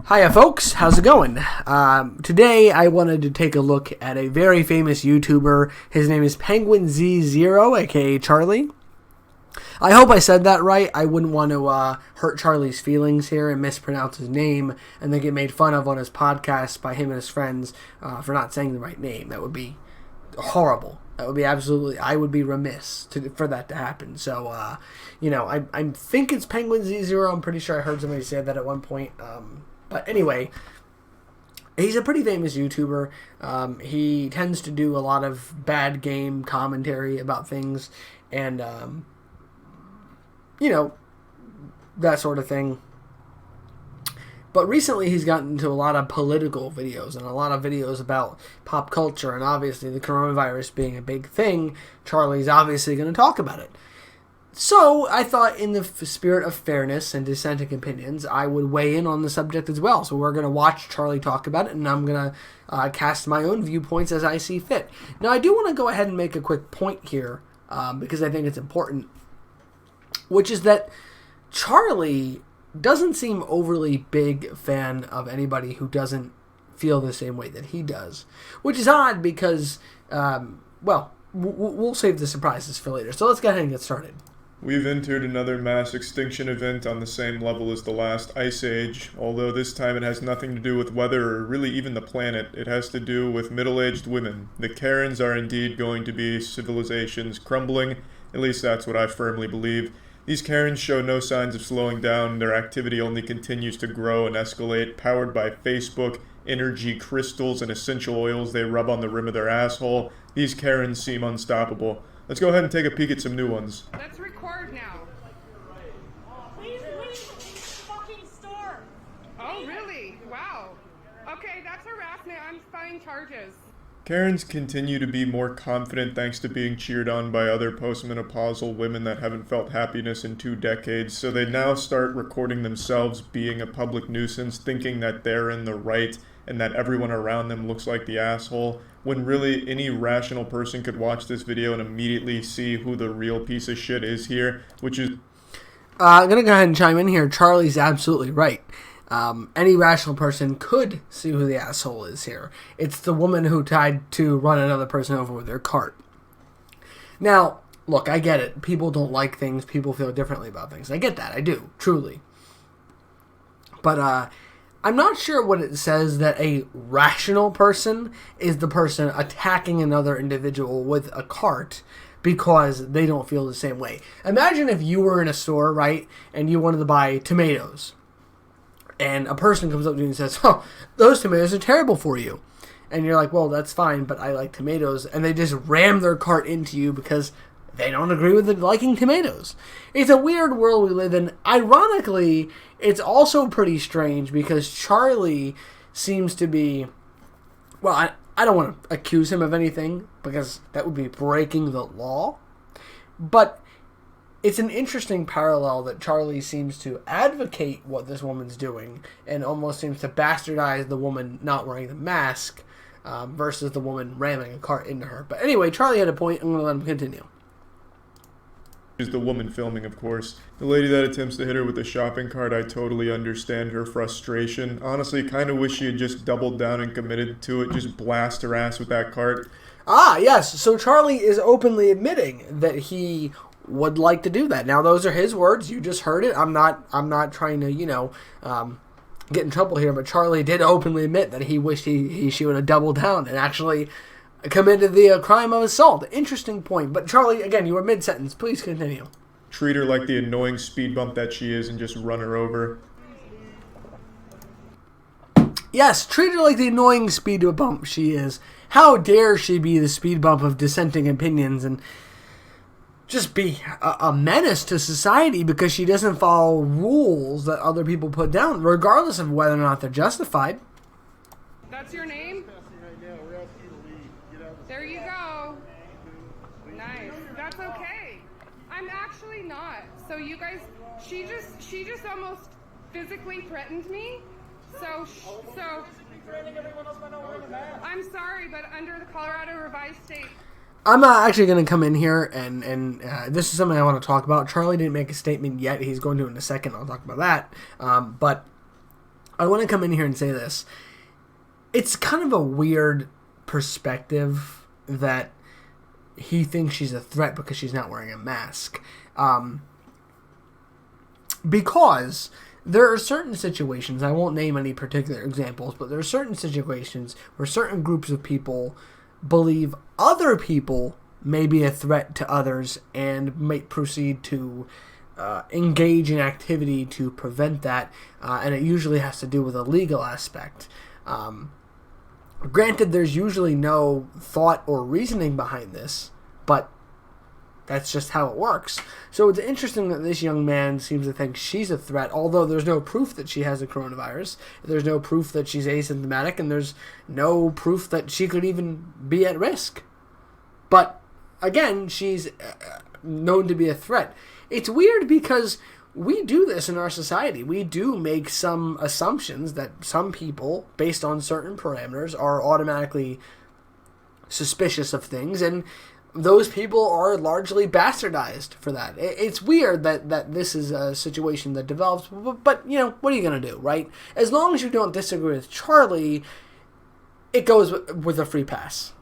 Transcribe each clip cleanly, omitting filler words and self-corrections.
Hiya folks, how's it going? Today I wanted to take a look at a very famous YouTuber. His name is penguinz0, aka Charlie. I hope I said that right. I wouldn't want to hurt Charlie's feelings here and mispronounce his name and then get made fun of on his podcast by him and his friends for not saying the right name. That would be horrible. That would be absolutely, I would be remiss for that to happen. So, I think it's penguinz0. I'm pretty sure I heard somebody say that at one point. But anyway, he's a pretty famous YouTuber. He tends to do a lot of bad game commentary about things and, that sort of thing. But recently he's gotten into a lot of political videos and a lot of videos about pop culture, and obviously the coronavirus being a big thing, Charlie's obviously going to talk about it. So I thought, in the spirit of fairness and dissenting opinions, I would weigh in on the subject as well. So we're going to watch Charlie talk about it, and I'm going to cast my own viewpoints as I see fit. Now, I do want to go ahead and make a quick point here, because I think it's important, which is that Charlie doesn't seem overly big fan of anybody who doesn't feel the same way that he does, which is odd because, we'll save the surprises for later. So let's go ahead and get started. We've entered another mass extinction event on the same level as the last ice age, although this time it has nothing to do with weather or really even the planet. It has to do with middle-aged women. The Karens are indeed going to be civilization's crumbling, at least that's what I firmly believe. These Karens show no signs of slowing down. Their activity only continues to grow and escalate, powered by Facebook, energy crystals, and essential oils they rub on the rim of their asshole. These Karens seem unstoppable. Let's go ahead and take a peek at some new ones. Let's record now. Please leave the fucking store. Oh, really? Wow. Okay, that's harassment. I'm filing charges. Karens continue to be more confident thanks to being cheered on by other postmenopausal women that haven't felt happiness in 2 decades, so they now start recording themselves being a public nuisance, thinking that they're in the right and that everyone around them looks like the asshole, when really any rational person could watch this video and immediately see who the real piece of shit is here, which is... I'm going to go ahead and chime in here. Charlie's absolutely right. Any rational person could see who the asshole is here. It's the woman who tried to run another person over with their cart. Now, look, I get it. People don't like things. People feel differently about things. I get that. I do, truly. But I'm not sure what it says that a rational person is the person attacking another individual with a cart because they don't feel the same way. Imagine if you were in a store, right, and you wanted to buy tomatoes. And a person comes up to you and says, "Oh, those tomatoes are terrible for you." And you're like, "Well, that's fine, but I like tomatoes." And they just ram their cart into you because they don't agree with liking tomatoes. It's a weird world we live in. Ironically, it's also pretty strange because Charlie seems to be... Well, I don't want to accuse him of anything because that would be breaking the law. But... it's an interesting parallel that Charlie seems to advocate what this woman's doing and almost seems to bastardize the woman not wearing the mask versus the woman ramming a cart into her. But anyway, Charlie had a point. I'm going to let him continue. Is the woman filming, of course. The lady that attempts to hit her with the shopping cart, I totally understand her frustration. Honestly, kind of wish she had just doubled down and committed to it. Just blast her ass with that cart. Ah, yes. So Charlie is openly admitting that he would like to do that. Now, those are his words. You just heard it. I'm not trying to, get in trouble here, but Charlie did openly admit that he wished she would have doubled down and actually committed the crime of assault. Interesting point. But Charlie, again, you were mid-sentence. Please continue. Treat her like the annoying speed bump that she is and just run her over. Yes, treat her like the annoying speed bump she is. How dare she be the speed bump of dissenting opinions and just be a menace to society because she doesn't follow rules that other people put down, regardless of whether or not they're justified. That's your name? There you go. Nice. That's okay. I'm actually not. So you guys, she just almost physically threatened me. So I'm sorry, but under the Colorado Revised State. I'm actually going to come in here, and this is something I want to talk about. Charlie didn't make a statement yet. He's going to in a second. I'll talk about that. But I want to come in here and say this. It's kind of a weird perspective that he thinks she's a threat because she's not wearing a mask. Because there are certain situations, I won't name any particular examples, but there are certain situations where certain groups of people believe other people may be a threat to others and might proceed to engage in activity to prevent that, and it usually has to do with a legal aspect. Granted, there's usually no thought or reasoning behind this, but that's just how it works. So it's interesting that this young man seems to think she's a threat, although there's no proof that she has the coronavirus. There's no proof that she's asymptomatic, and there's no proof that she could even be at risk. But, again, she's known to be a threat. It's weird because we do this in our society. We do make some assumptions that some people, based on certain parameters, are automatically suspicious of things, and those people are largely bastardized for that. It's weird that this is a situation that develops, but you know, what are you going to do, right? As long as you don't disagree with Charlie, it goes with a free pass.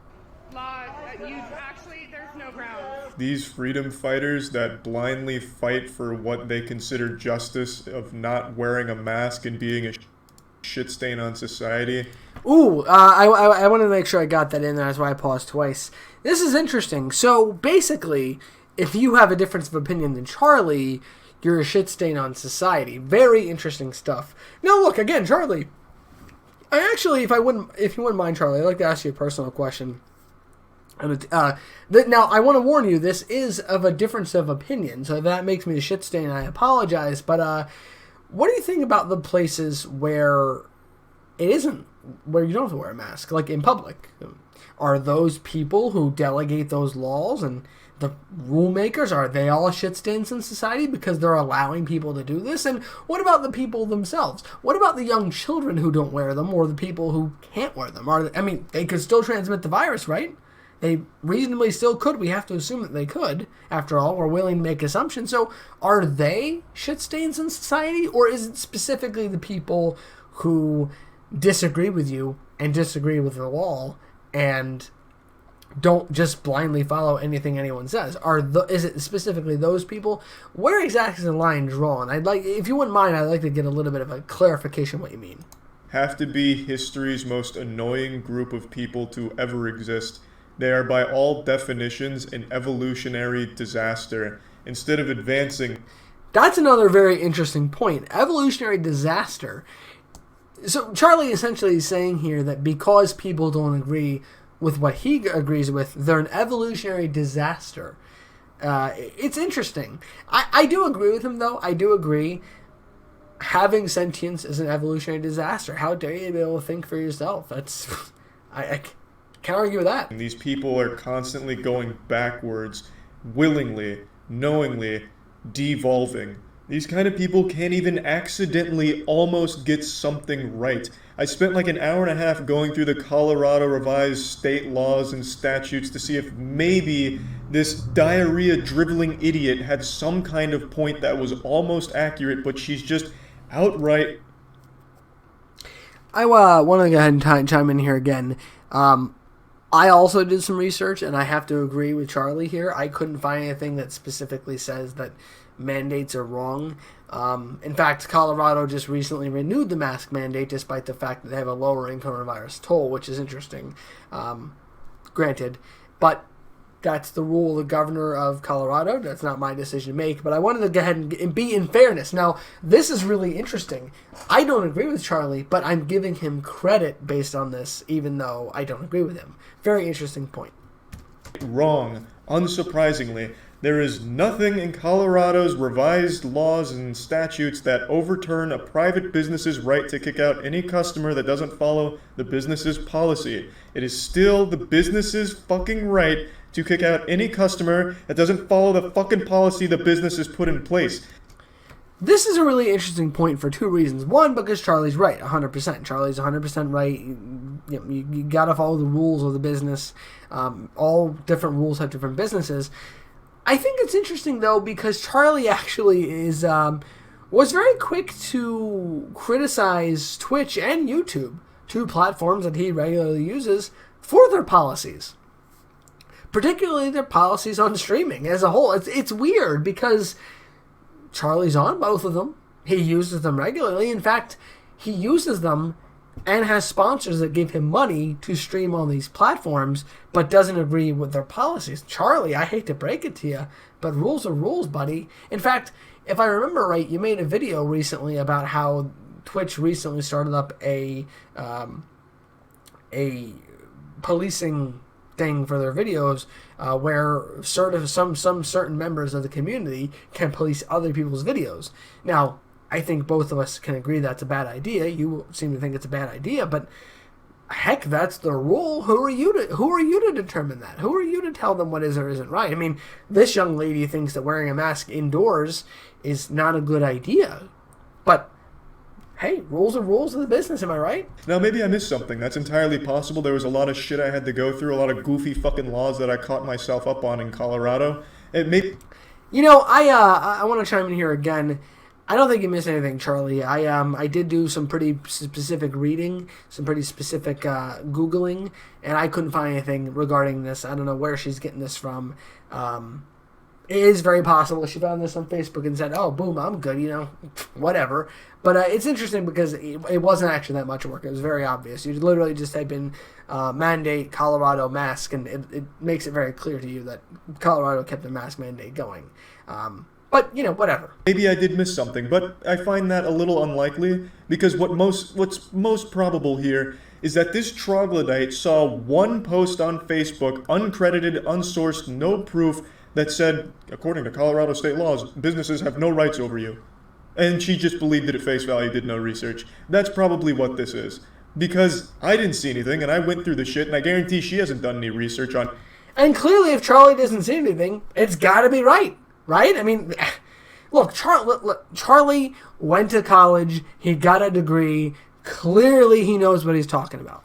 There's no grounds. These freedom fighters that blindly fight for what they consider justice of not wearing a mask and being a shit stain on society. Ooh, I wanted to make sure I got that in there. That's why I paused twice. This is interesting. So basically, if you have a difference of opinion than Charlie, you're a shit stain on society. Very interesting stuff. Now look, again, Charlie, I actually, if you wouldn't mind, Charlie, I'd like to ask you a personal question. And now, I want to warn you, this is of a difference of opinion, so that makes me a shit stain, I apologize, but what do you think about the places where it isn't, where you don't have to wear a mask, like in public? Are those people who delegate those laws and the rule makers, are they all shit stains in society because they're allowing people to do this? And what about the people themselves? What about the young children who don't wear them, or the people who can't wear them? They could still transmit the virus, right? They reasonably still could. We have to assume that they could. After all, we're willing to make assumptions. So are they shit stains in society? Or is it specifically the people who disagree with you and disagree with the law and don't just blindly follow anything anyone says? Is it specifically those people? Where exactly is the line drawn? If you wouldn't mind, I'd like to get a little bit of a clarification what you mean. Have to be history's most annoying group of people to ever exist. They are by all definitions an evolutionary disaster. Instead of advancing... That's another very interesting point. Evolutionary disaster. So Charlie essentially is saying here that because people don't agree with what he agrees with, they're an evolutionary disaster. It's interesting. I do agree with him, though. I do agree. Having sentience is an evolutionary disaster. How dare you be able to think for yourself? That's... I can't argue with that. And these people are constantly going backwards, willingly, knowingly, devolving. These kind of people can't even accidentally almost get something right. I spent like an hour and a half going through the Colorado revised state laws and statutes to see if maybe this diarrhea-dribbling idiot had some kind of point that was almost accurate, but she's just outright... I want to go ahead and chime in here again. I also did some research, and I have to agree with Charlie here. I couldn't find anything that specifically says that mandates are wrong. In fact, Colorado just recently renewed the mask mandate, despite the fact that they have a lowering coronavirus toll, which is interesting. Granted, but that's the rule of the governor of Colorado. That's not my decision to make, but I wanted to go ahead and be in fairness. Now, this is really interesting. I don't agree with Charlie, but I'm giving him credit based on this, even though I don't agree with him. Very interesting point. Wrong. Unsurprisingly, there is nothing in Colorado's revised laws and statutes that overturn a private business's right to kick out any customer that doesn't follow the business's policy. It is still the business's fucking right to kick out any customer that doesn't follow the fucking policy the business has put in place. This is a really interesting point for two reasons. One, because Charlie's right, 100%. Charlie's 100% right. You gotta follow the rules of the business. All different rules have different businesses. I think it's interesting, though, because Charlie actually is, was very quick to criticize Twitch and YouTube, two platforms that he regularly uses, for their policies. Particularly their policies on streaming as a whole. It's weird because Charlie's on both of them. He uses them regularly. In fact, he uses them and has sponsors that give him money to stream on these platforms, but doesn't agree with their policies. Charlie, I hate to break it to you, but rules are rules, buddy. In fact, if I remember right, you made a video recently about how Twitch recently started up a policing thing for their videos, where some certain members of the community can police other people's videos. Now, I think both of us can agree that's a bad idea. You seem to think it's a bad idea, but heck, that's the rule. Who are you to determine that? Who are you to tell them what is or isn't right? I mean, this young lady thinks that wearing a mask indoors is not a good idea, but hey, rules are rules of the business, am I right? Now, maybe I missed something. That's entirely possible. There was a lot of shit I had to go through, a lot of goofy fucking laws that I caught myself up on in Colorado. You know, I want to chime in here again. I don't think you missed anything, Charlie. I did do some pretty specific reading, some pretty specific Googling, and I couldn't find anything regarding this. I don't know where she's getting this from. It is very possible she found this on Facebook and said, oh, boom, I'm good, you know, whatever. But it's interesting because it wasn't actually that much work. It was very obvious. You literally just type in mandate Colorado mask, and it makes it very clear to you that Colorado kept the mask mandate going. But, you know, whatever. Maybe I did miss something, but I find that a little unlikely, because what's most probable here is that this troglodyte saw one post on Facebook, uncredited, unsourced, no proof, that said, according to Colorado state laws, businesses have no rights over you. And she just believed it at face value, did no research. That's probably what this is. Because I didn't see anything, and I went through the shit, and I guarantee she hasn't done any research on... And clearly, if Charlie doesn't see anything, it's gotta be right. Right? I mean, look, Charlie went to college. He got a degree. Clearly, he knows what he's talking about.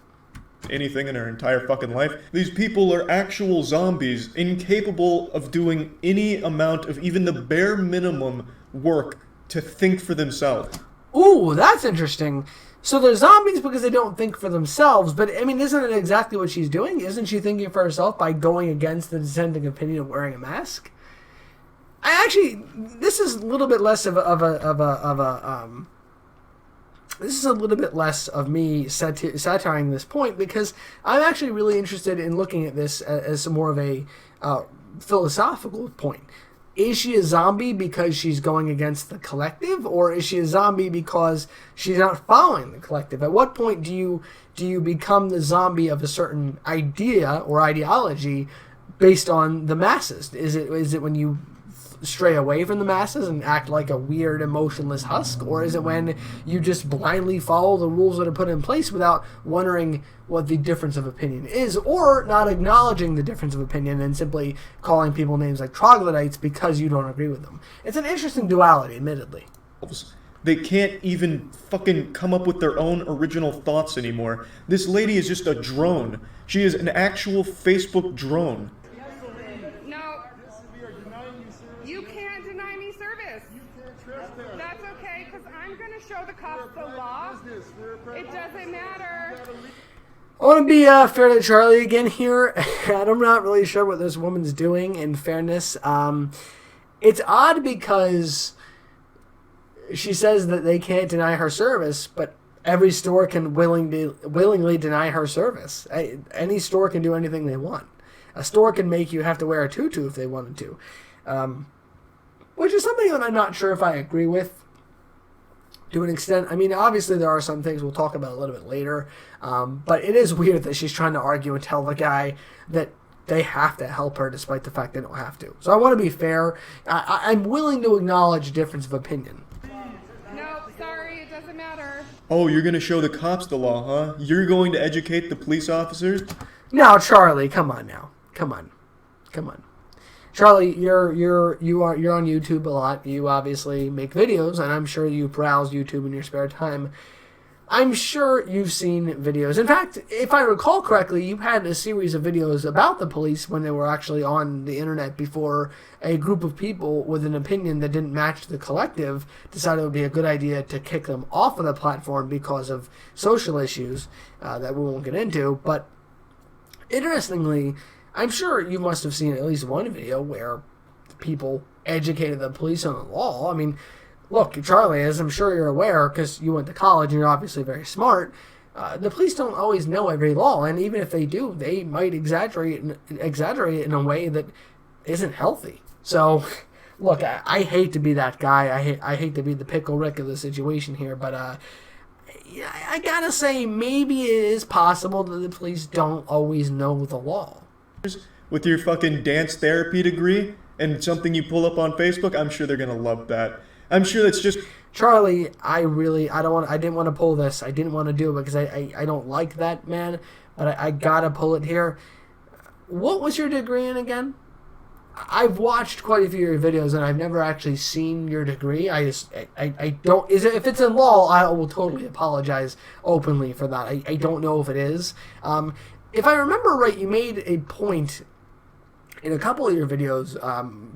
Anything in her entire fucking life. These people are actual zombies, incapable of doing any amount of even the bare minimum work to think for themselves. Ooh, that's interesting. So they're zombies because they don't think for themselves, but, I mean, isn't it exactly what she's doing? Isn't she thinking for herself by going against the dissenting opinion of wearing a mask? This is a little bit less this is a little bit less of me satiring this point, because I'm actually really interested in looking at this as more of a philosophical point. Is she a zombie because she's going against the collective, or is she a zombie because she's not following the collective? At what point do you become the zombie of a certain idea or ideology based on the masses? Is it when you stray away from the masses and act like a weird, emotionless husk? Or is it when you just blindly follow the rules that are put in place without wondering what the difference of opinion is, or not acknowledging the difference of opinion and simply calling people names like troglodytes because you don't agree with them? It's an interesting duality, admittedly. They can't even fucking come up with their own original thoughts anymore. This lady is just a drone. She is an actual Facebook drone. That's okay, because I'm going to show the cops the law. It doesn't matter. I want to be fair to Charlie again here. I'm not really sure what this woman's doing, in fairness. It's odd because she says that they can't deny her service, but every store can willingly deny her service. Any store can do anything they want. A store can make you have to wear a tutu if they wanted to. Which is something that I'm not sure if I agree with to an extent. I mean, obviously there are some things we'll talk about a little bit later, but it is weird that she's trying to argue and tell the guy that they have to help her despite the fact they don't have to. So I want to be fair. I'm willing to acknowledge difference of opinion. No, sorry, it doesn't matter. Oh, you're going to show the cops the law, huh? You're going to educate the police officers? Now, Charlie, come on now. Come on. Charlie, you're on YouTube a lot. You obviously make videos, and I'm sure you browse YouTube in your spare time. I'm sure you've seen videos. In fact, if I recall correctly, you had a series of videos about the police when they were actually on the internet before a group of people with an opinion that didn't match the collective decided it would be a good idea to kick them off of the platform because of social issues that we won't get into. But interestingly, I'm sure you must have seen at least one video where people educated the police on the law. I mean, look, Charlie, as I'm sure you're aware, because you went to college and you're obviously very smart, the police don't always know every law, and even if they do, they might exaggerate it in a way that isn't healthy. So, look, I hate to be that guy. I hate to be the pickle Rick of the situation here, but I gotta say, maybe it is possible that the police don't always know the law. With your fucking dance therapy degree and something you pull up on Facebook, I'm sure they're gonna love that. I'm sure that's just... Charlie, I didn't want to pull this. I didn't want to do it because I don't like that man, but I gotta pull it here. What was your degree in again? I've watched quite a few of your videos and I've never actually seen your degree. I don't... If it's in law, I will totally apologize openly for that. I don't know if it is. If I remember right, you made a point in a couple of your videos,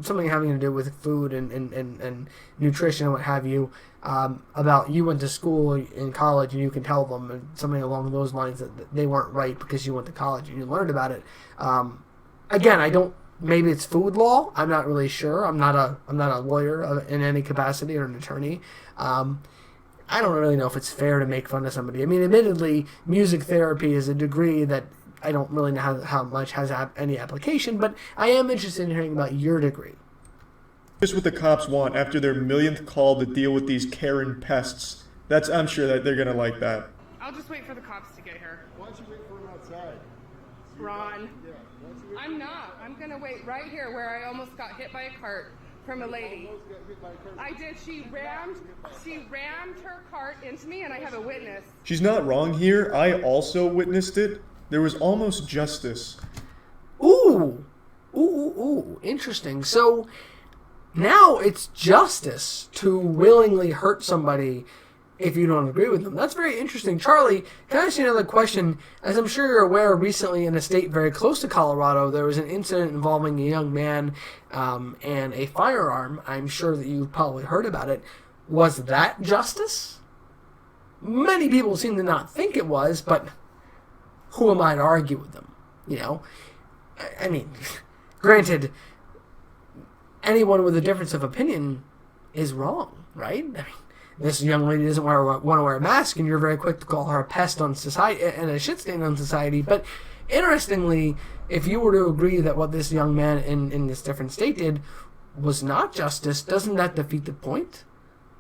something having to do with food and nutrition and what have you, about you went to school in college and you can tell them and something along those lines that they weren't right because you went to college and you learned about it. Again, maybe it's food law. I'm not really sure. I'm not a lawyer in any capacity or an attorney. I don't really know if it's fair to make fun of somebody. I mean, admittedly, music therapy is a degree that I don't really know how much has any application, but I am interested in hearing about your degree. Just what the cops want after their millionth call to deal with these Karen pests. I'm sure that they're gonna like that. I'll just wait for the cops to get here. Why don't you wait for him outside? Ron, Yeah, why don't you wait I'm not. I'm gonna wait right here where I almost got hit by a cart from a lady. Almost got hit by a car. I did. She rammed her cart into me, and I have a witness. She's not wrong here. I also witnessed it. There was almost justice. Ooh. Interesting. So now it's justice to willingly hurt somebody if you don't agree with them. That's very interesting. Charlie, can I ask you another question? As I'm sure you're aware, recently in a state very close to Colorado, there was an incident involving a young man and a firearm. I'm sure that you've probably heard about it. Was that justice? Many people seem to not think it was, but who am I to argue with them? You know? I mean, granted, anyone with a difference of opinion is wrong, right? I mean, this young lady doesn't want to wear a mask, and you're very quick to call her a pest on society and a shit stain on society. But interestingly, if you were to agree that what this young man in this different state did was not justice, doesn't that defeat the point?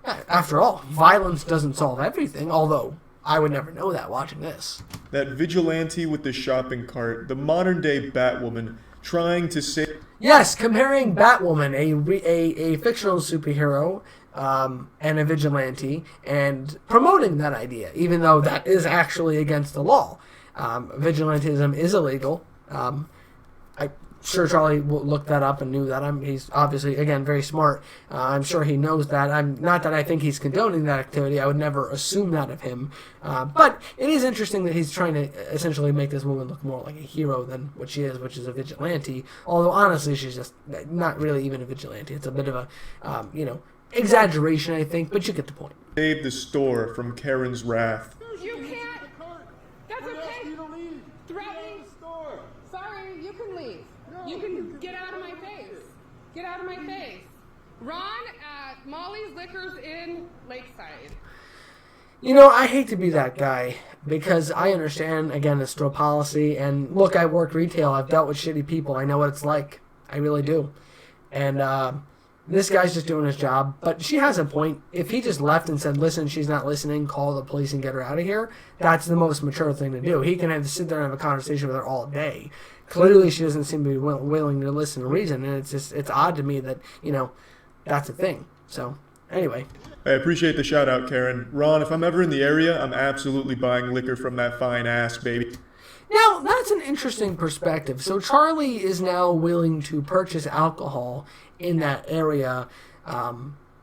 After all, violence doesn't solve everything, although I would never know that watching this. That vigilante with the shopping cart, the modern-day Batwoman, trying to save... Yes, comparing Batwoman, a fictional superhero, and a vigilante, and promoting that idea, even though that is actually against the law. Vigilantism is illegal. I'm sure Charlie looked that up and knew that. He's obviously, again, very smart. I'm sure he knows that. Not that I think he's condoning that activity. I would never assume that of him. But it is interesting that he's trying to essentially make this woman look more like a hero than what she is, which is a vigilante. Although, honestly, she's just not really even a vigilante. It's a bit of a, exaggeration, I think, but you get the point. Save the store from Karen's wrath. You can't. That's okay. You to leave. Threatening. The store. Sorry, you can leave. No, You can get out of my face. Get out of my face. Ron at Molly's Liquors in Lakeside. I hate to be that guy because I understand, again, the store policy. And look, I work retail. I've dealt with shitty people. I know what it's like. I really do. And this guy's just doing his job. But she has a point. If he just left and said, listen, she's not listening, call the police and get her out of here, that's the most mature thing to do. He can have to sit there and have a conversation with her all day. Clearly, she doesn't seem to be willing to listen to reason. And it's odd to me that, that's a thing. So, anyway. I appreciate the shout out, Karen. Ron, if I'm ever in the area, I'm absolutely buying liquor from that fine ass, baby. Now, that's an interesting perspective. So Charlie is now willing to purchase alcohol in that area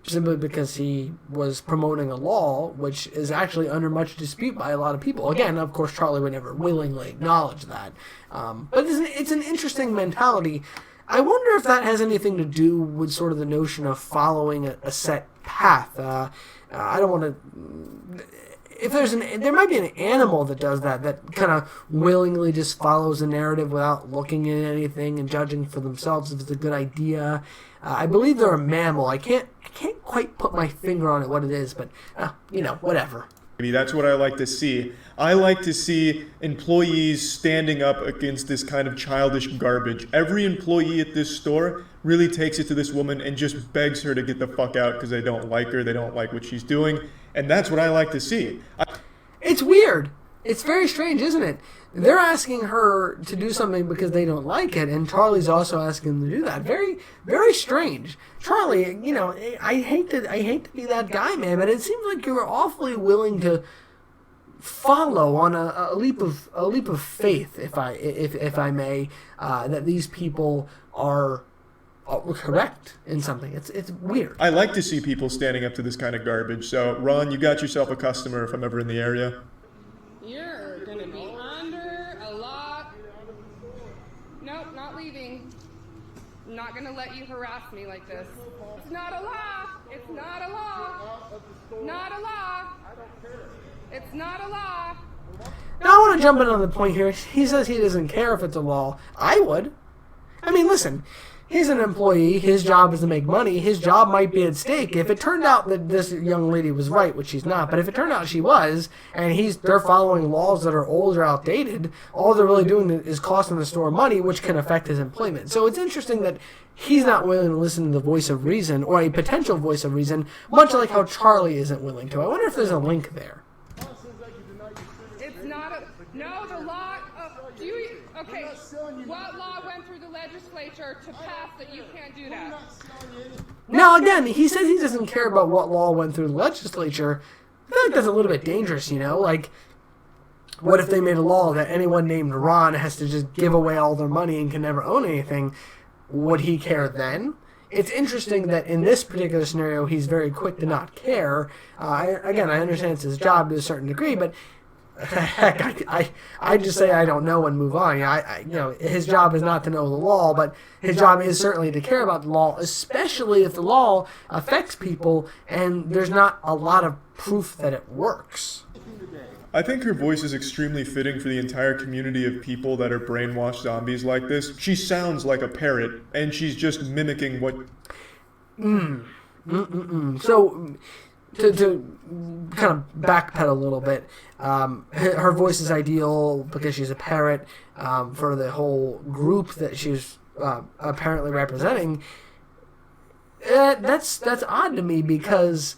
simply because he was promoting a law which is actually under much dispute by a lot of people. Again, of course, Charlie would never willingly acknowledge that. But it's an interesting mentality. I wonder if that has anything to do with sort of the notion of following a set path. I don't want to... If there might be an animal that does that kind of willingly just follows a narrative without looking at anything and judging for themselves if it's a good idea. I believe they're a mammal. I can't quite put my finger on it what it is, but whatever. Maybe that's what I like to see. I like to see employees standing up against this kind of childish garbage. Every employee at this store really takes it to this woman and just begs her to get the fuck out because they don't like her, they don't like what she's doing, and that's what I like to see. It's weird. It's very strange, isn't it? They're asking her to do something because they don't like it, and Charlie's also asking them to do that. Very, very strange. Charlie, I hate to be that guy, man, but it seems like you were awfully willing to follow on a leap of faith, if I may, that these people are correct in something. It's weird. I like to see people standing up to this kind of garbage. So, Ron, you got yourself a customer if I'm ever in the area. You're gonna be under a lot. Nope, not leaving. I'm not gonna let you harass me like this. It's not a law. It's not a law. Not a law. It's not a law. Now I want to jump in on the point here. He says he doesn't care if it's a law. I would. I mean, listen. He's an employee. His job is to make money. His job might be at stake. If it turned out that this young lady was right, which she's not, but if it turned out she was, and they're following laws that are old or outdated, all they're really doing is costing the store money, which can affect his employment. So it's interesting that he's not willing to listen to the voice of reason, or a potential voice of reason, much like how Charlie isn't willing to. I wonder if there's a link there. It's not a... No, the law... Okay, what law went through the legislature to pass that you can't do that? Now, again, he says he doesn't care about what law went through the legislature. I feel like that's a little bit dangerous, Like, what if they made a law that anyone named Ron has to just give away all their money and can never own anything? Would he care then? It's interesting that in this particular scenario, he's very quick to not care. I understand it's his job to a certain degree, but... Heck, I just say I don't know and move on. His job is not to know the law, but his job is certainly to care about the law, especially if the law affects people and there's not a lot of proof that it works. I think her voice is extremely fitting for the entire community of people that are brainwashed zombies like this. She sounds like a parrot, and she's just mimicking what... So... To kind of backpedal a little bit, her voice is ideal because she's a parrot for the whole group that she's apparently representing. That's odd to me because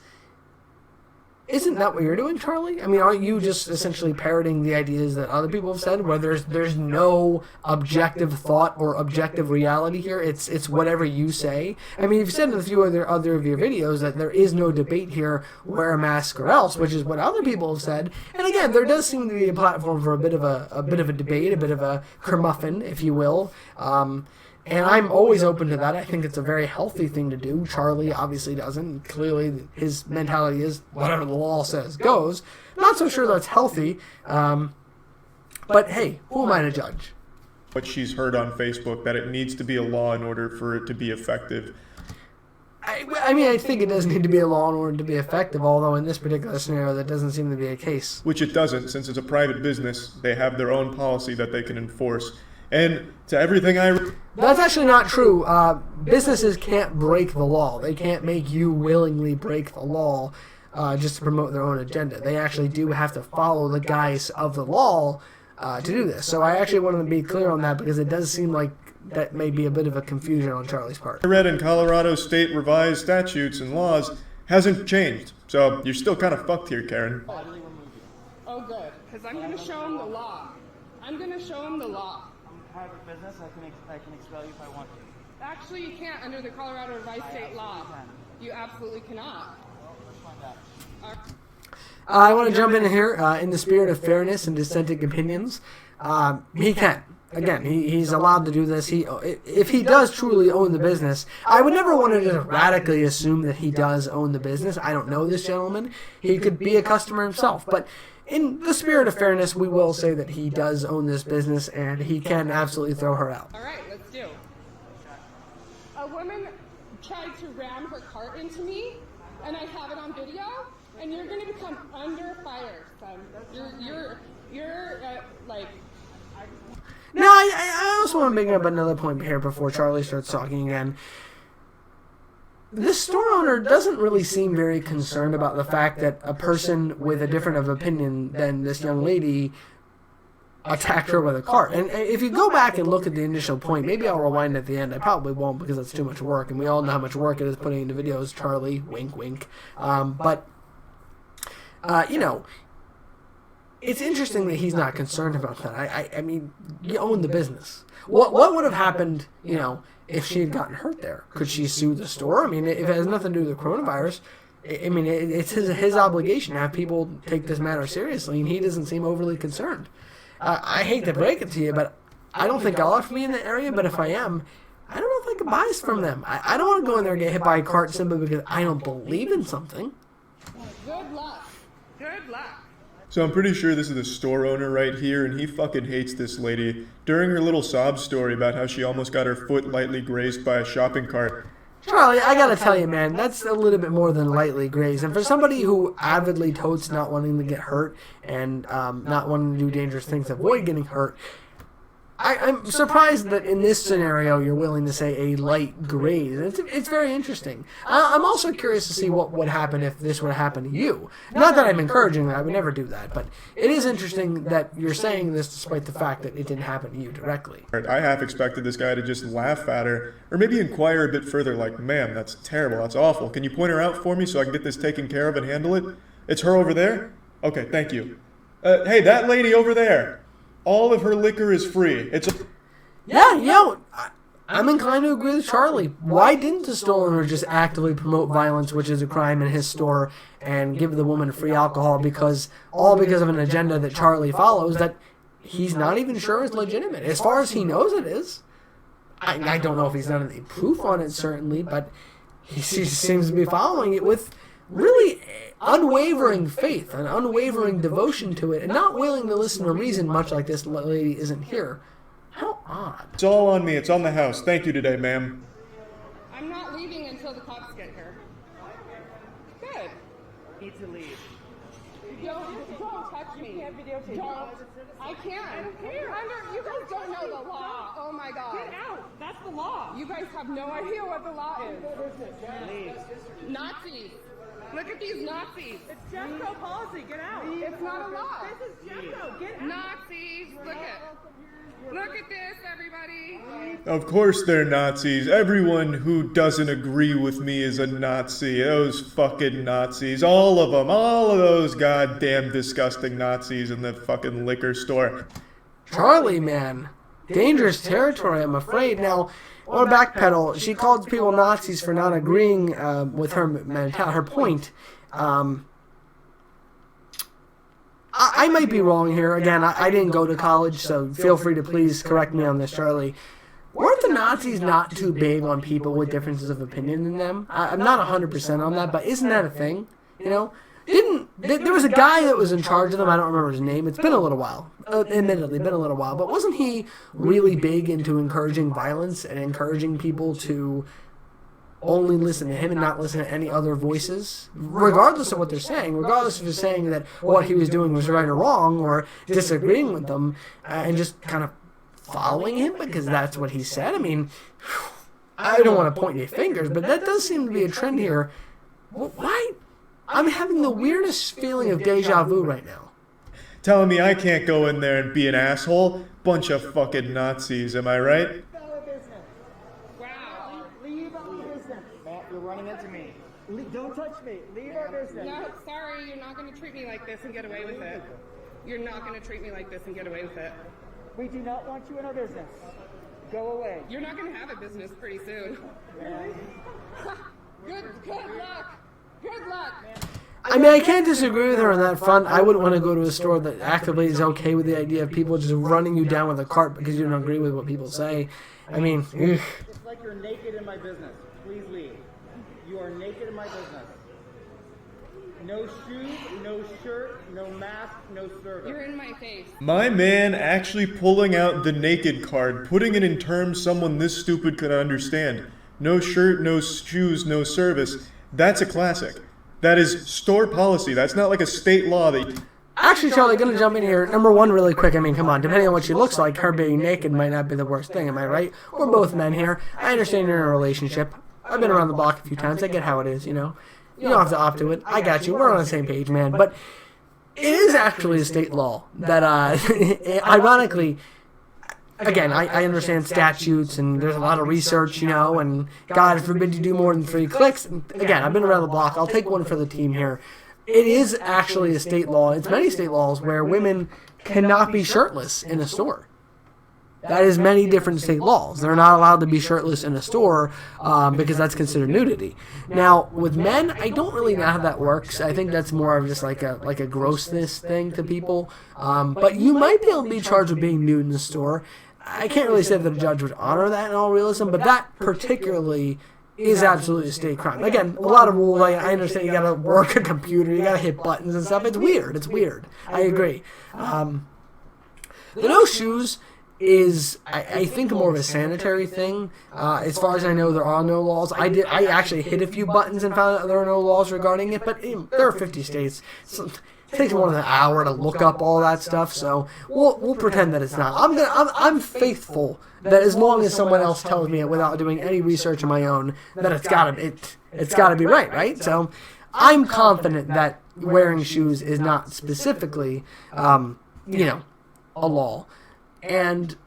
isn't that what you're doing, Charlie? I mean, aren't you just essentially parroting the ideas that other people have said, where there's no objective thought or objective reality here? It's whatever you say. I mean, you've said in a few other of your videos that there is no debate here, wear a mask or else, which is what other people have said. And again, there does seem to be a platform for a bit of a debate, a bit of a kermuffin, if you will. And I'm always open to that. I think it's a very healthy thing to do. Charlie obviously doesn't. Clearly, his mentality is whatever the law says goes. Not so sure that's healthy. But hey, who am I to judge? What she's heard on Facebook, that it needs to be a law in order for it to be effective. I mean, I think it does need to be a law in order to be effective, although in this particular scenario, that doesn't seem to be a case. Which it doesn't, since it's a private business. They have their own policy that they can enforce. And to everything That's actually not true. Businesses can't break the law. They can't make you willingly break the law just to promote their own agenda. They actually do have to follow the guise of the law to do this. So I actually wanted to be clear on that because it does seem like that may be a bit of a confusion on Charlie's part. I read in Colorado state revised statutes and laws hasn't changed. So you're still kind of fucked here, Karen. Oh, good, because I'm going to show him the law. I'm going to show him the law. Private business, I can expel you if I want to. Actually, you can't under the Colorado revised state law. You absolutely cannot. Well, let's find out. I want to jump in here in the spirit of fairness and dissenting opinions. He can. again, he's allowed to do this. If he does truly own the business, I would never want to just radically assume that he does own the business. I don't know this gentleman. He could be a customer himself, but in the spirit of fairness, we will say that he does own this business, and he can absolutely throw her out. All right, let's do. A woman tried to ram her cart into me, and I have it on video, and you're going to become under fire, son. You're like... Now, I also want to bring up another point here before Charlie starts talking again. This store owner doesn't really seem very concerned about the fact that a person with a different of opinion than this young lady attacked her with a cart. And if you go back and look at the initial point, maybe I'll rewind at the end. I probably won't because it's too much work, and we all know how much work it is putting into videos. Charlie, wink, wink. You know, it's interesting that he's not concerned about that. I mean, you own the business. What would have happened, you know, if she had gotten hurt there? Could she sue the store? I mean, if it has nothing to do with the coronavirus, I mean, it's his obligation to have people take this matter seriously, and he doesn't seem overly concerned. I hate to break it to you, but I don't think I'll be in the area, but if I am, I don't know if I can buy from them. I don't want to go in there and get hit by a cart simply because I don't believe in something. Good luck. Good luck. So I'm pretty sure this is the store owner right here, and he fucking hates this lady. During her little sob story about how she almost got her foot lightly grazed by a shopping cart. Charlie, I gotta tell you, man, that's a little bit more than lightly grazed. And for somebody who avidly totes not wanting to get hurt and not wanting to do dangerous things to avoid getting hurt, I'm surprised that in this scenario you're willing to say a light graze. It's very interesting. I'm also curious to see what would happen if this were to happen to you. Not that I'm encouraging that, I would never do that, but it is interesting that you're saying this despite the fact that it didn't happen to you directly. I half expected this guy to just laugh at her, or maybe inquire a bit further like, ma'am, that's terrible, that's awful. Can you point her out for me so I can get this taken care of and handle it? It's her over there? Okay, thank you. Hey, that lady over there. All of her liquor is free. Yeah, you know, I'm inclined to agree with Charlie. Why didn't the store owner just actively promote violence, which is a crime in his store, and give the woman free alcohol because of an agenda that Charlie follows that he's not even sure is legitimate? As far as he knows it is. I don't know if he's done any proof on it, certainly, but he seems to be following it with really unwavering faith, an unwavering devotion to it, and not willing to listen to reason, much like this lady isn't here. How odd. It's all on me. It's on the house. Thank you today, ma'am. I'm not leaving until the cops get here. Good. Need to leave. Don't touch me. You can't videotape. Don't. I can't. I don't care. You guys don't know the law. Oh my God. Get out. That's the law. You guys have no idea what the law is. Leave. Nazis. Look at these Nazis. It's Jeffco policy. Get out. It's not a law. This is Jeffco. Get out. Nazis. Look at this, everybody. Of course they're Nazis. Everyone who doesn't agree with me is a Nazi. Those fucking Nazis. All of them. All of those goddamn disgusting Nazis in the fucking liquor store. Charlie, man. Dangerous territory, I'm afraid. Now, on a backpedal, she called people Nazis for not agreeing with her point. I might be wrong here. Again, I didn't go to college, so feel free to please correct me on this, Charlie. Weren't the Nazis not too big on people with differences of opinion in them? I'm not 100% on that, but isn't that a thing? You know? There was a guy that was in charge of them, I don't remember his name, it's been a little while, admittedly, been a little while, but wasn't he really big into encouraging violence and encouraging people to only listen to him and not listen to any other voices, regardless of what they're saying, regardless if they're saying that what he was doing was right or wrong, or disagreeing with them, and just kind of following him because that's what he said? I mean, I don't want to point any fingers, but that does seem to be a trend here. Why? I'm having the weirdest feeling of deja vu right now. Telling me I can't go in there and be an asshole? Bunch of fucking Nazis, am I right? Wow. Leave our business. Matt, you're running into me. Don't touch me. Leave our business. No, sorry, you're not going to treat me like this and get away with it. You're not going to treat me like this and get away with it. We do not want you in our business. Go away. You're not going to have a business pretty soon. Good luck. Good luck. I mean, I can't disagree with her on that front. I wouldn't want to go to a store that actively is okay with the idea of people just running you down with a cart because you don't agree with what people say. I mean, It's like you're naked in my business. Please leave. You are naked in my business. No shoes, no shirt, no mask, no service. You're in my face. My man actually pulling out the naked card, putting it in terms someone this stupid could understand. No shirt, no shoes, no service. That's a classic. That is store policy. That's not like a state law that... actually, Charlie, gonna jump in here. Number one, really quick. I mean, come on. Depending on what she looks like, her being naked might not be the worst thing. Am I right? We're both men here. I understand you're in a relationship. I've been around the block a few times. I get how it is, you know. You don't have to opt to it. I got you. We're on the same page, man. But it is actually a state law that, ironically, again, I understand statutes and there's a lot of research, you know, and God forbid you do more than 3 clicks. Again, I've been around the block. I'll take one for the team here. It is actually a state law. It's many state laws where women cannot be shirtless in a store. That is many different state laws. They're not allowed to be shirtless in a store because that's considered nudity. Now, with men, I don't really know how that works. I think that's more of just like a grossness thing to people. But you might be able to be charged with being nude in the store. I can't really say that a judge would honor that in all realism, but that particularly is absolutely a state crime. Again, a lot of rules. I understand you gotta work a computer, you gotta hit buttons and stuff. It's weird. It's weird. I agree. The no shoes is, I think, more of a sanitary thing. As far as I know, there are no laws. I actually hit a few buttons and found out there are no laws regarding it, but there are 50 states. So it takes more than an hour to look up all that stuff, so we'll pretend that it's not. I'm faithful that as long as someone else tells me it without doing any research of my own, that it's gotta be right? So I'm confident that wearing shoes is not specifically, a law. And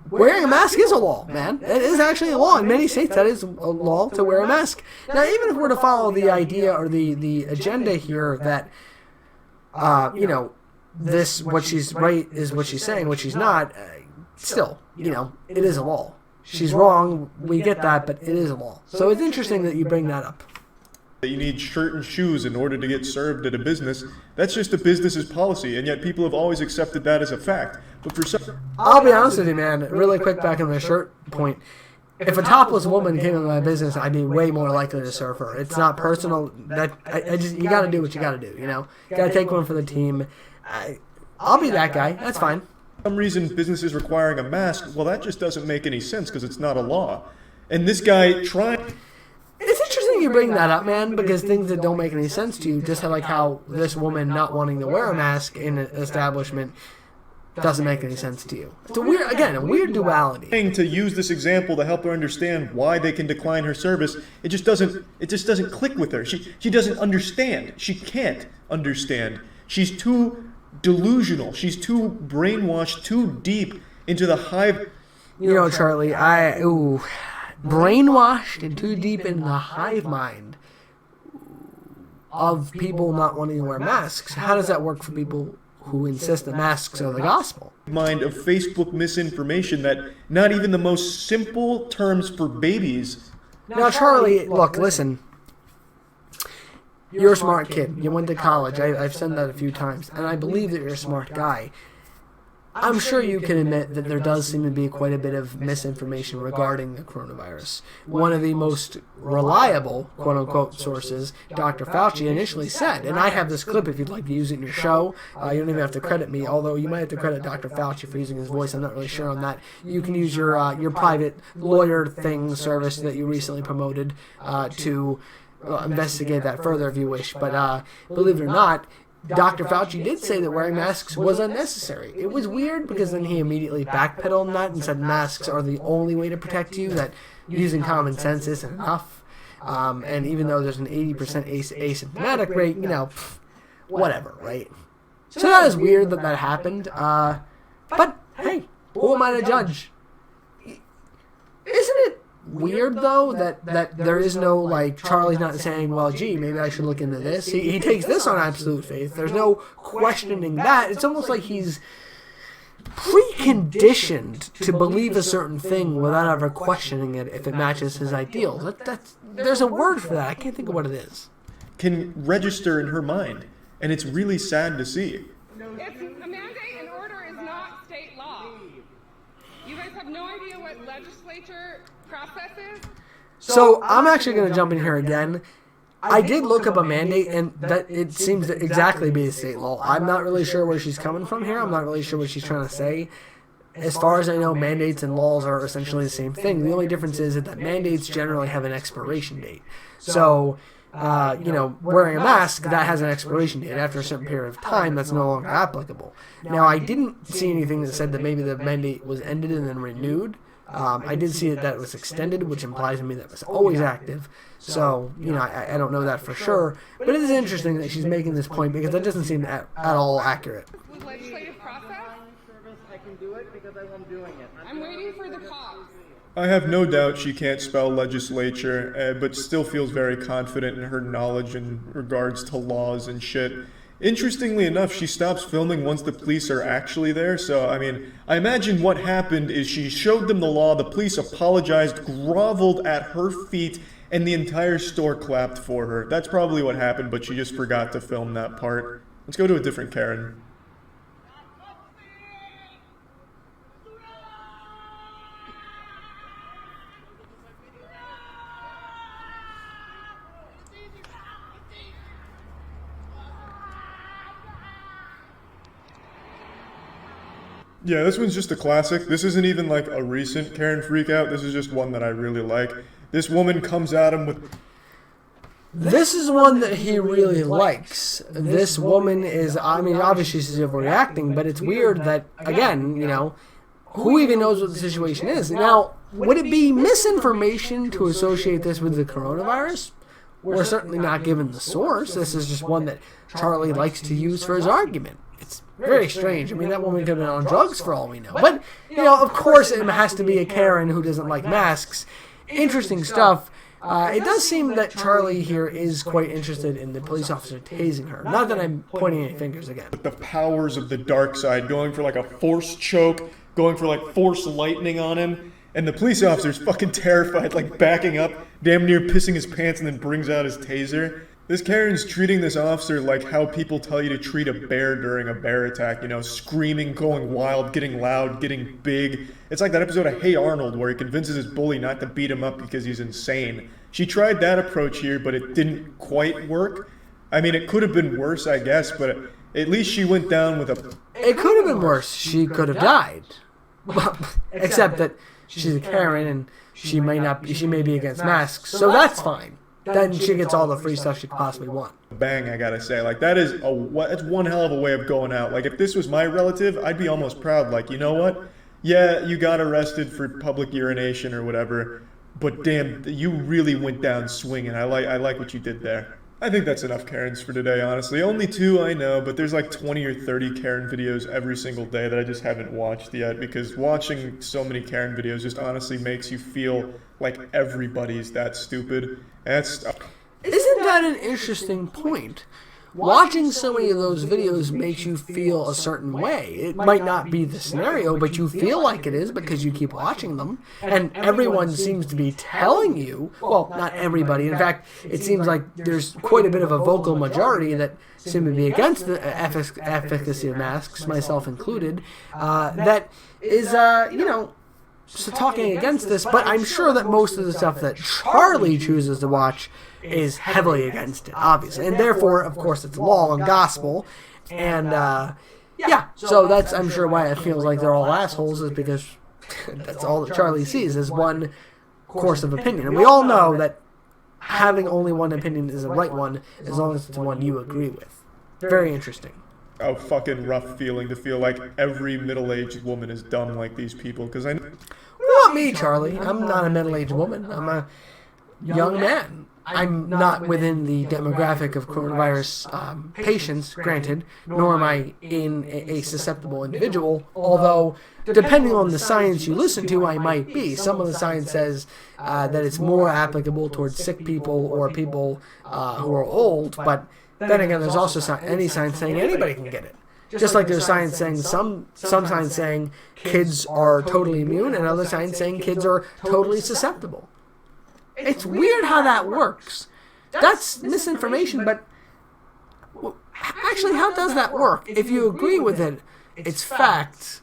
wearing a mask is a law, man. It is actually a law. In many states, that is a law to wear a mask. Now, even if we're to follow the idea or the agenda here that, what she's right is what she's saying, what she's not, still, it is a law. She's wrong. We get that, but it is a law. So it's interesting that you bring that up. That you need shirt and shoes in order to get served at a business. That's just a business's policy, and yet people have always accepted that as a fact. But for some... I'll be honest with you, man. Really quick back on the shirt point. If a topless woman came into my business, I'd be way more likely to serve her. It's not personal. You got to do what you got to do. You got to take one for the team. I'll be that guy. That's fine. For some reason, businesses requiring a mask. Well, that just doesn't make any sense because it's not a law. And this guy trying. It's interesting you bring that up, man, because things that don't make any sense to you, just like how this woman not wanting to wear a mask in an establishment doesn't make any sense to you. It's a weird duality. To use this example to help her understand why they can decline her service, it just doesn't click with her. She doesn't understand. She can't understand. She's too delusional. She's too brainwashed, too deep into the hive. Charlie, brainwashed and too deep in the hive mind of people not wanting to wear masks. How does that work for people who insist that masks are the gospel? Mind of Facebook misinformation that not even the most simple terms for babies. Now, Charlie, look, listen. You're a smart kid. You went to college. I've said that a few times, and I believe that you're a smart guy. I'm sure you can admit that there does seem to be quite a bit of misinformation regarding the coronavirus. One of the most reliable, quote-unquote, sources, Dr. Fauci, initially said, and I have this clip if you'd like to use it in your show. You don't even have to credit me, although you might have to credit Dr. Fauci for using his voice. I'm not really sure on that. You can use your private lawyer thing service that you recently promoted to investigate that further if you wish. But believe it or not, Dr. Fauci did say that wearing masks was unnecessary. It was weird because then he immediately backpedaled on that and said masks are the only way to protect you, that using common sense isn't enough. And even though there's an 80% asymptomatic rate, whatever, right? So that is weird that happened. But, hey, who am I to judge? Isn't it weird, though, that there is no, Charlie's not saying, well, gee, maybe I should look into this. He takes this on absolute faith. There's no questioning that. It's almost like he's preconditioned to believe a certain thing without ever questioning it if it matches his ideals. There's a word for that. I can't think of what it is. can register in her mind. And it's really sad to see. It's a mandate and order is not state law. You guys have no idea what legislature process is? So I'm actually going to jump in here again. I did look up a mandate, and that it seems to exactly be a state law. I'm not really sure where she's coming from here. I'm not really sure what she's trying to say. As far as I know, mandates and laws are essentially the same thing. The only difference is that mandates generally have an expiration date. So, wearing a mask, that has an expiration date. After a certain period of time, that's no longer applicable. Now, I didn't see anything that said that maybe the mandate was ended and then renewed. I did see that it was extended, which implies to me that it was always active. So, I don't know that for sure. But it is interesting that she's making this point because that doesn't seem at all accurate. With legislative process? I can do it because I'm doing it. I'm waiting for the cops. I have no doubt she can't spell legislature, but still feels very confident in her knowledge in regards to laws and shit. Interestingly enough, she stops filming once the police are actually there, so, I imagine what happened is she showed them the law, the police apologized, groveled at her feet, and the entire store clapped for her. That's probably what happened, but she just forgot to film that part. Let's go to a different Karen. Yeah, this one's just a classic. This isn't even like a recent Karen freakout. This is just one that I really like. This woman comes at him with... This is one that he really likes. This woman is, obviously she's overreacting, but it's weird that, again, who even knows what the situation is? Now, would it be misinformation to associate this with the coronavirus? We're certainly not given the source. This is just one that Charlie likes to use for his argument. It's very strange. That woman could have been on drugs for all we know. But, of course it has to be a Karen who doesn't like masks. Interesting stuff. It does seem that Charlie here is quite interested in the police officer tasing her. Not that I'm pointing any fingers again. The powers of the dark side, going for like a force choke, going for like force lightning on him. And the police officer's fucking terrified, like backing up, damn near pissing his pants, and then brings out his taser. This Karen's treating this officer like how people tell you to treat a bear during a bear attack, screaming, going wild, getting loud, getting big. It's like that episode of Hey Arnold where he convinces his bully not to beat him up because he's insane. She tried that approach here, but it didn't quite work. It could have been worse, I guess, but at least she went down with a... It could have been worse. She could have died. Except that she's a Karen and she may be against masks, so that's fine. Then she gets all the free stuff she could possibly want. Bang, I gotta say. That's one hell of a way of going out. If this was my relative, I'd be almost proud. You know what? Yeah, you got arrested for public urination or whatever, but damn, you really went down swinging. I like what you did there. I think that's enough Karens for today, honestly. Only 2, I know, but there's like 20 or 30 Karen videos every single day that I just haven't watched yet, because watching so many Karen videos just honestly makes you feel like everybody's that stupid. Isn't that an interesting point? Watching so many of those videos makes you feel a certain way. It might not be the scenario, but you feel like it is because you keep watching them. And everyone seems to be telling you, well, not everybody. In fact, it seems like there's quite a bit of a vocal majority that seem to be against the efficacy of masks, myself included, that is, so talking against this. But I'm sure that most of the stuff that Charlie chooses to watch is heavily against it, obviously. And therefore, of course, it's law and gospel. And, so that's, I'm sure, why it feels like they're all assholes, is because that's all that Charlie sees is one course of opinion. And we all know that having only one opinion is the right one, as long as it's one you agree with. Very interesting. A fucking rough feeling to feel like every middle-aged woman is dumb like these people, because I... Not me, Charlie. I'm not a middle-aged woman. I'm a young man. I'm not within the demographic of coronavirus patients, granted, nor am I in a susceptible individual, although, depending on the science you listen to, I might be. Some of the science says that it's more applicable towards sick people or people who are old, but then again, there's also any science saying anybody can get it. Just like there's science saying, some science saying kids are totally immune, and other science saying kids are totally susceptible. It's weird how that works. That's misinformation, but actually, how does that work? If you agree with it, it's fact.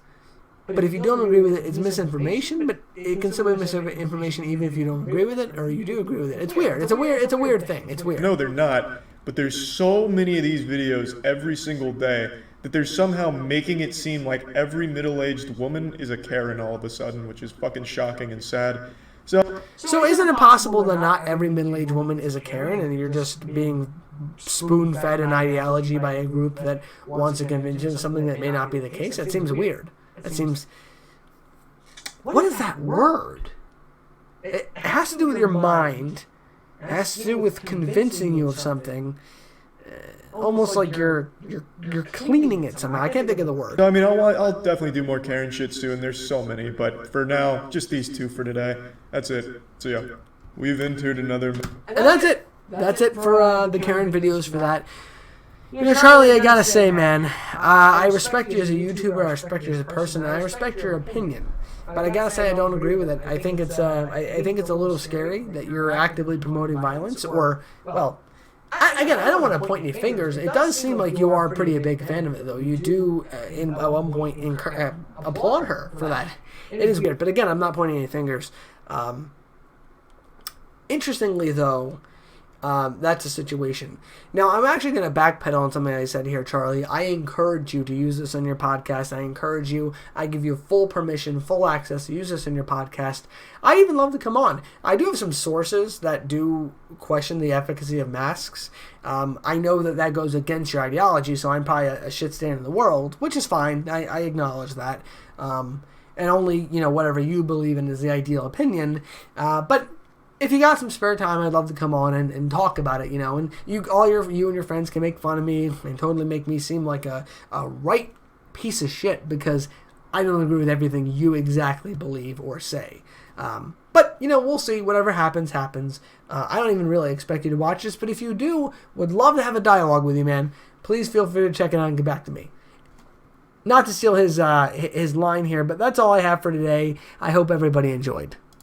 But if you don't agree with it, it's misinformation. But it can still be misinformation even if you don't agree with it, or you do agree with it. It's weird. It's a weird thing. It's weird. No, they're not. But there's so many of these videos every single day that they're somehow making it seem like every middle-aged woman is a Karen all of a sudden, which is fucking shocking and sad. So isn't it possible that not every middle-aged woman is a Karen, and you're just being spoon-fed an ideology by a group that wants to convince you of something that may not be the case? That seems weird. That seems... What is that word? It has to do with your mind. It has to do with convincing you of something. Almost like you're cleaning it somehow. I can't think of the word. No, I mean, I'll definitely do more Karen shits too, and there's so many. But for now, just these two for today. That's it. So yeah, we've entered another... And that's it. That's it for the Karen videos for that. You know, Charlie, I gotta say, man, I respect you as a YouTuber, I respect you as a person, and I respect your opinion. But I gotta say, I don't agree with it. I think it's I think it's a little scary that you're actively promoting violence, or, well, I don't want to point any fingers. It does seem like you are pretty a big fan of it, though. You do, at one point, applaud her for that. It is weird, but again, I'm not pointing any fingers. Interestingly, though, that's a situation. Now, I'm actually going to backpedal on something I said here, Charlie. I encourage you to use this on your podcast. I give you full permission, full access to use this in your podcast. I even love to come on. I do have some sources that do question the efficacy of masks. I know that goes against your ideology, so I'm probably a shit stand in the world, which is fine. I acknowledge that. And only, whatever you believe in is the ideal opinion. But if you got some spare time, I'd love to come on and talk about it, and you and your friends can make fun of me and totally make me seem like a right piece of shit because I don't agree with everything you exactly believe or say. But, we'll see. Whatever happens, happens. I don't even really expect you to watch this, but if you do, would love to have a dialogue with you, man. Please feel free to check it out and get back to me. Not to steal his line here, but that's all I have for today. I hope everybody enjoyed.